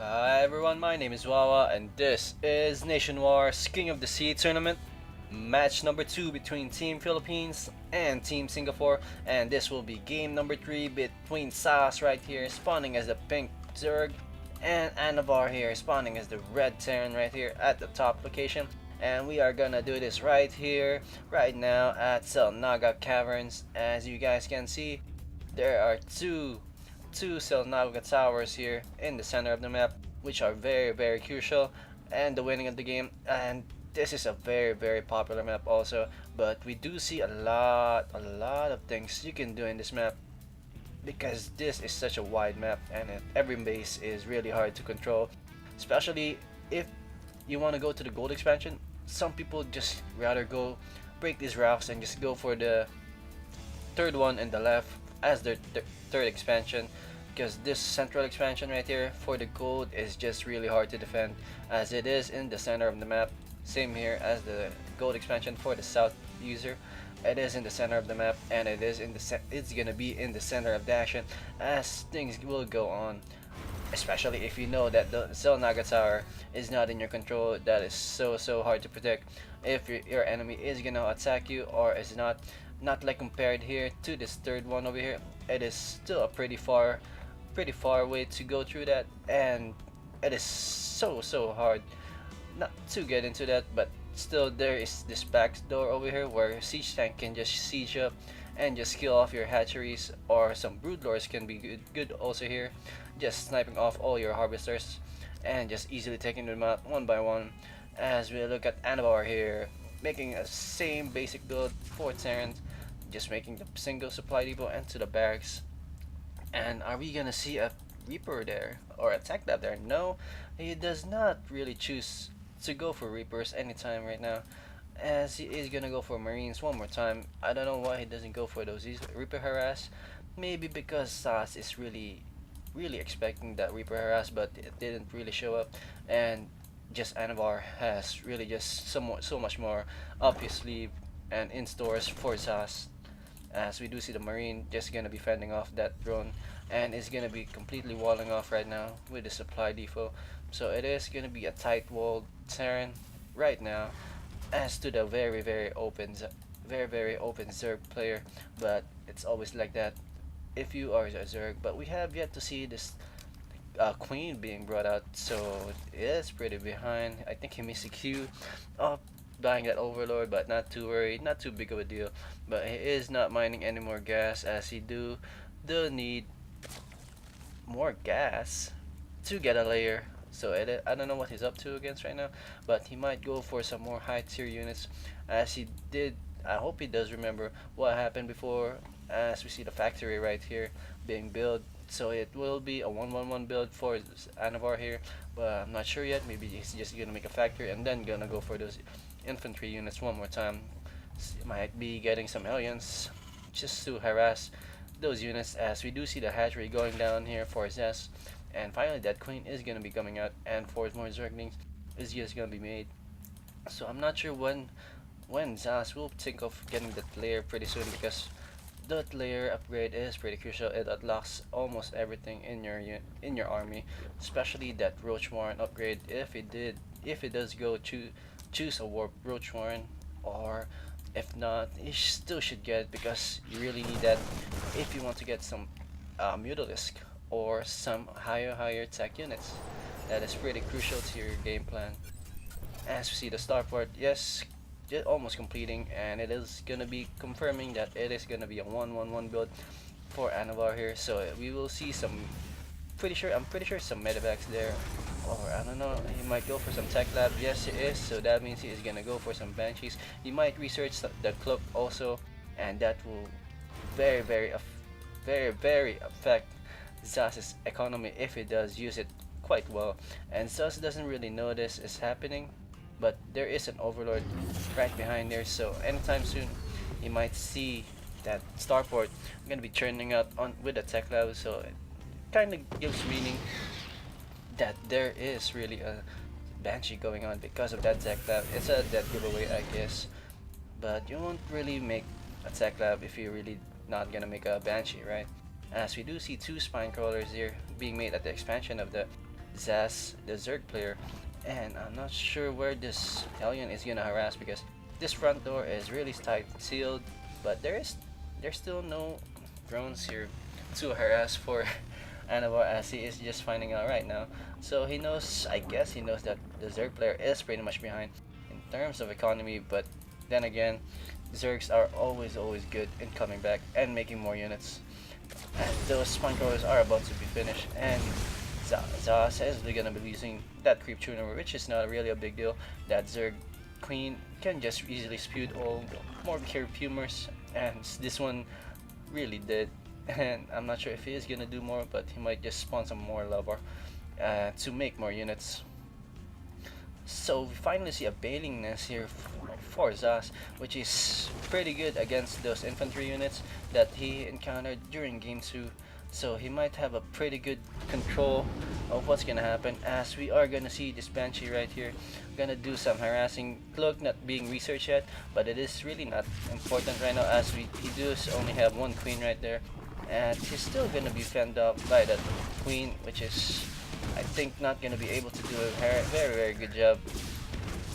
Hi everyone, my name is Wawa and this is Nation War's King of the Sea tournament. Match number 2 between Team Philippines and Team Singapore, and this will be game number 3 between Zhasz right here spawning as the pink Zerg and Anavar here spawning as the red Terran right here at the top location. And we are gonna do this right here, right now at Selnaga Caverns. As you guys can see, there are two Selnaga towers here in the center of the map, which are very crucial and the winning of the game. And this is a very popular map also, but we do see a lot of things you can do in this map because this is such a wide map and every base is really hard to control, especially if you want to go to the gold expansion. Some people just rather go break these rocks and just go for the third one in the left as their third expansion, because this central expansion right here for the gold is just really hard to defend as it is in the center of the map. Same here as the gold expansion for the south user. It is in the center of the map and it's gonna be in the center of the action as things will go on, especially if you know that the Zelnaga tower is not in your control. That is so hard to protect if your enemy is gonna attack you or is not like compared here to this third one over here. It is still a pretty far way to go through that, and it is so hard not to get into that. But still, there is this back door over here where siege tank can just siege up and just kill off your hatcheries, or some brood lords can be good also here, just sniping off all your harvesters and just easily taking them out one by one. As we look at Anavar here, making a same basic build for Terrans, just making the single supply depot into the barracks. And are we gonna see a Reaper there or a Tech Lab there? No, he does not really choose to go for Reapers anytime right now, as he is gonna go for Marines one more time. I don't know why he doesn't go for those Reaper harass. Maybe because Sas is really expecting that Reaper harass, but it didn't really show up, and just Anavar has really just so much more up his sleeve and in stores for Sas, as we do see the Marine just gonna be fending off that drone and is gonna be completely walling off right now with the supply depot. So it is gonna be a tight walled Terran right now, as to the very open Zerg player. But it's always like that if you are a Zerg. But we have yet to see this Queen being brought out, so it is pretty behind. I think he missed a Q of buying that Overlord, but not too worried, not too big of a deal. But he is not mining any more gas, as he do need more gas to get a layer. So I don't know what he's up to against right now, but he might go for some more high tier units, as he did. I hope he does remember what happened before, as we see the factory right here being built. So it will be a 1-1-1 build for Anavar here, but I'm not sure yet. Maybe he's just gonna make a factory and then gonna go for those infantry units one more time. Might be getting some aliens just to harass those units, as we do see the hatchery going down here for Zhasz. And finally that Queen is gonna be coming out, and 4 more Zerglings is just gonna be made. So I'm not sure when Zhasz will think of getting that layer pretty soon, because that layer upgrade is pretty crucial. It unlocks almost everything in your army, especially that Roach Warren upgrade. If it does go choose a warp Roach Warren, or if not, you still should get it, because you really need that if you want to get some Mutalisk or some higher tech units. That is pretty crucial to your game plan. As we see the starport, yes, almost completing, and it is gonna be confirming that it is gonna be a 1-1-1 build for Anavar here. So we will see some, I'm pretty sure some medevacs there, or I don't know, he might go for some tech lab. Yes, he is. So that means he is gonna go for some banshees. He might research the cloak also, and that will very affect Zash's economy if he does use it quite well. And Zash doesn't really know this is happening, but there is an overlord right behind there, so anytime soon you might see that starport gonna be churning out on with the tech lab. So it kind of gives meaning that there is really a banshee going on because of that tech lab. It's a dead giveaway, I guess, but you won't really make a tech lab if you're really not gonna make a banshee, right? As we do see 2 spine crawlers here being made at the expansion of the Zhasz, the Zerg player, and I'm not sure where this alien is gonna harass because this front door is really tight sealed, but there's still no drones here to harass for Anavar as he is just finding out right now. So he knows, I guess he knows that the Zerg player is pretty much behind in terms of economy, but then again, Zergs are always good in coming back and making more units. And those spine crawlers are about to be finished, and Zhasz is gonna be losing that creep tuner, which is not really a big deal. That Zerg Queen can just easily spew all more care pumers, and this one really did. And I'm not sure if he is gonna do more, but he might just spawn some more lava to make more units. So we finally see a bailing nest here for Zhasz, which is pretty good against those infantry units that he encountered during game 2. So he might have a pretty good control of what's gonna happen, as we are gonna see this Banshee right here gonna do some harassing. Cloak not being researched yet, but it is really not important right now as he does only have one queen right there, and he's still gonna be fended off by that queen, which is I think not gonna be able to do a very good job.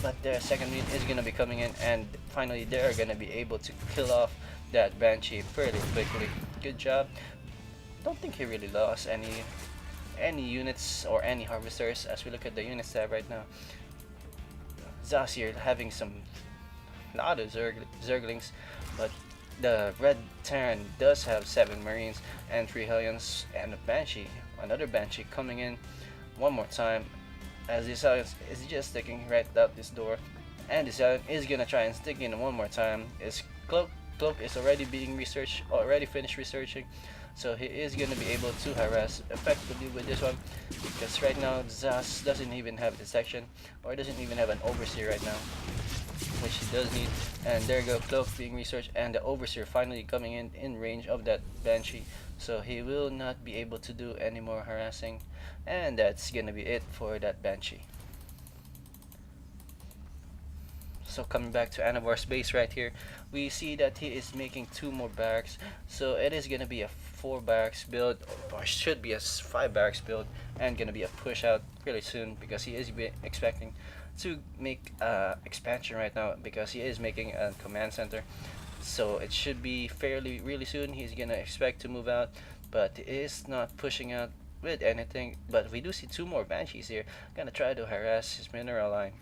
But their second win is gonna be coming in, and finally they are gonna be able to kill off that Banshee pretty quickly. Good job. Don't think he really lost any units or any harvesters as we look at the units tab right now. Zhasz here having some lot of Zerglings, but the Red Terran does have 7 Marines and 3 Hellions and a Banshee, another Banshee coming in one more time, as this Hellion is just sticking right out this door, and this Hellion is gonna try and stick in one more time. His Cloak is already being researched, already finished researching, so he is gonna be able to harass effectively with this one, because right now Zhasz doesn't even have detection or doesn't even have an overseer right now, which he does need. And there you go, Cloak being researched, and the overseer finally coming in range of that Banshee, so he will not be able to do any more harassing, and that's gonna be it for that Banshee. So coming back to Anavar's base right here, we see that he is making 2 more barracks, so it is gonna be a 4 barracks build, or should be a 5 barracks build, and gonna be a push out really soon, because he is expecting to make expansion right now, because he is making a command center. So it should be fairly really soon. He's gonna expect to move out, but he is not pushing out with anything. But we do see 2 more Banshees here, gonna try to harass his mineral line.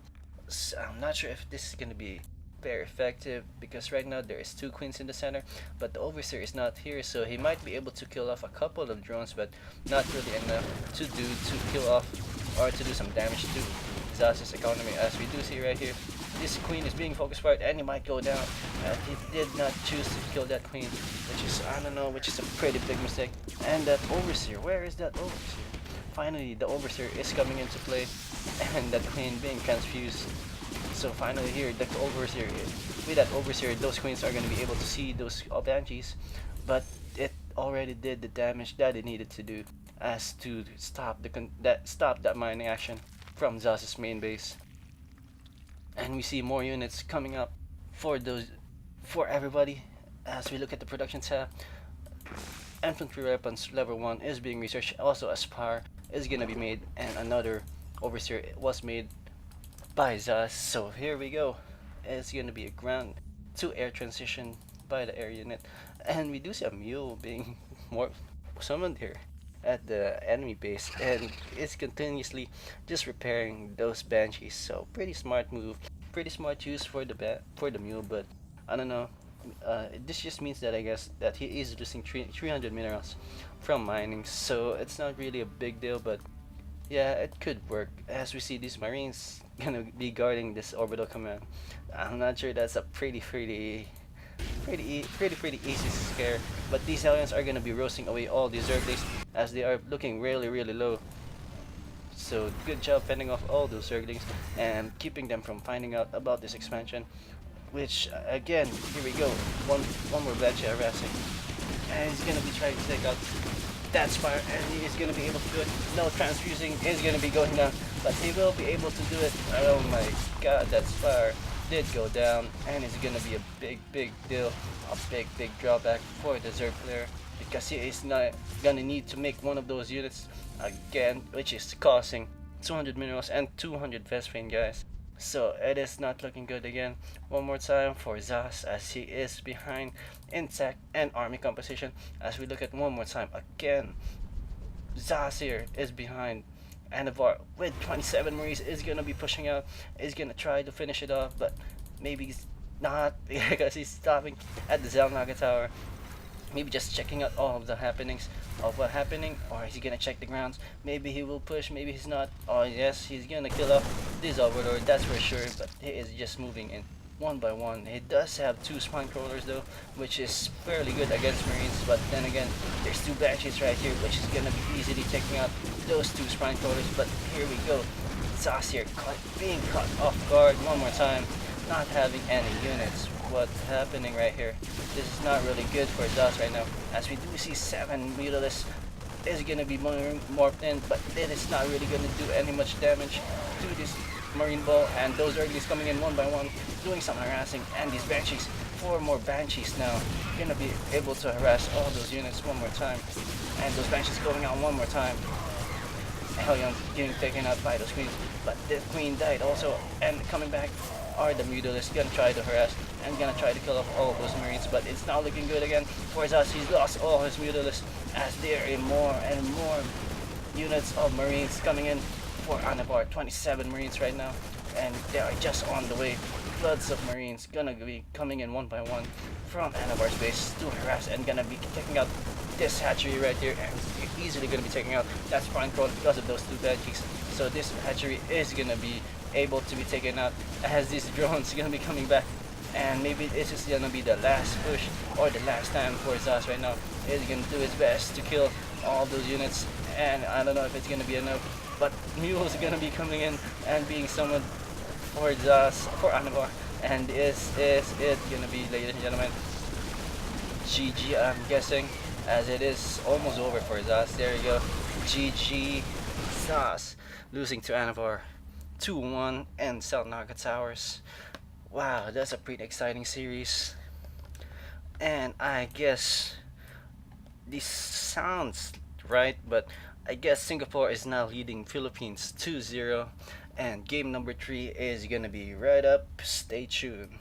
So I'm not sure if this is gonna be very effective, because right now there is 2 queens in the center, but the overseer is not here, so he might be able to kill off a couple of drones, but not really enough to kill off or to do some damage to Zhash's economy. As we do see right here, this queen is being focus fired, and he might go down. He did not choose to kill that queen, which is, I don't know, which is a pretty big mistake. And that overseer, where is that overseer? Finally, the overseer is coming into play, and that queen being transfused. So finally here, the overseer, with that overseer, those queens are going to be able to see those Banshees, but it already did the damage that it needed to do, as to stop that mining action from Zhash's main base. And we see more units coming up for everybody. As we look at the production tab, infantry weapons level 1 is being researched. Also, a spar is gonna be made, and another overseer was made by Zhasz. So here we go. It's gonna be a ground to air transition by the air unit, and we do see a mule being more summoned here at the enemy base, and it's continuously just repairing those Banshees. So pretty smart move, pretty smart use for the mule, but I don't know. This just means that I guess that he is losing 300 minerals from mining, so it's not really a big deal, but yeah, it could work. As we see these Marines gonna be guarding this orbital command, I'm not sure that's a pretty easy scare, but these aliens are gonna be roasting away all these Zerglings, as they are looking really low. So good job fending off all those Zerglings and keeping them from finding out about this expansion, which again, here we go, one more Banshee harassing, and he's gonna be trying to take out that spire, and he is gonna be able to do it. No transfusing is gonna be going down, but he will be able to do it. Oh my god, that spire did go down, and it's gonna be a big deal, a big drawback for the Zerg player. because he is not gonna need to make one of those units again, which is causing 200 minerals and 200 Vespene, guys. So it is not looking good again. One more time for Zhasz, as he is behind in tech and army composition. As we look at one more time again, Zhasz here is behind. Anavar with 27 Marines is gonna be pushing out, is gonna try to finish it off, but maybe he's not because he's stopping at the Zelnaga tower. Maybe just checking out all of the happenings of what happening, or is he gonna check the grounds? Maybe he will push, maybe he's not. Oh yes, he's gonna kill off this overlord, that's for sure, but he is just moving in one by one. He does have 2 spine crawlers though, which is fairly good against Marines, but then again, there's 2 banshees right here, which is gonna be easily taking out those 2 spine crawlers. But here we go, Zhasz here being caught off guard one more time, not having any units. What's happening right here? This is not really good for Zhasz right now, as we do see 7 Mutalists is gonna be morphed in, but it is not really gonna do any much damage to this Marine Ball, and those Urglies coming in one by one, doing some harassing, and these Banshees, 4 more Banshees now, gonna be able to harass all those units one more time, and those Banshees going out one more time. Hellion getting taken out by those Queens, but the Queen died also, and coming back are the Mutalists, gonna try to harass and gonna try to kill off all of those Marines, but it's not looking good again for Zhasz. He's lost all his Mutalists, as there are more and more units of Marines coming in for Anavar. 27 Marines right now, and they are just on the way. Floods of Marines gonna be coming in one by one from Anavar's base to harass, and gonna be taking out this hatchery right here, and easily gonna be taking out that spine crawl because of those 2 Banshees. So this hatchery is gonna be able to be taken out, as these drones are gonna be coming back, and maybe this is gonna be the last push or the last time for Zhasz right now. He's gonna do his best to kill all those units, and I don't know if it's gonna be enough, but mules are gonna be coming in and being summoned for Zhasz, for Anavar, and this is it gonna be, ladies and gentlemen, GG, I'm guessing, as it is almost over for Zhasz. There you go, GG, Zhasz losing to Anavar 2-1 and Zelnaga Towers. Wow, that's a pretty exciting series, and I guess this sounds right, but I guess Singapore is now leading Philippines 2-0, and game number 3 is gonna be right up. Stay tuned.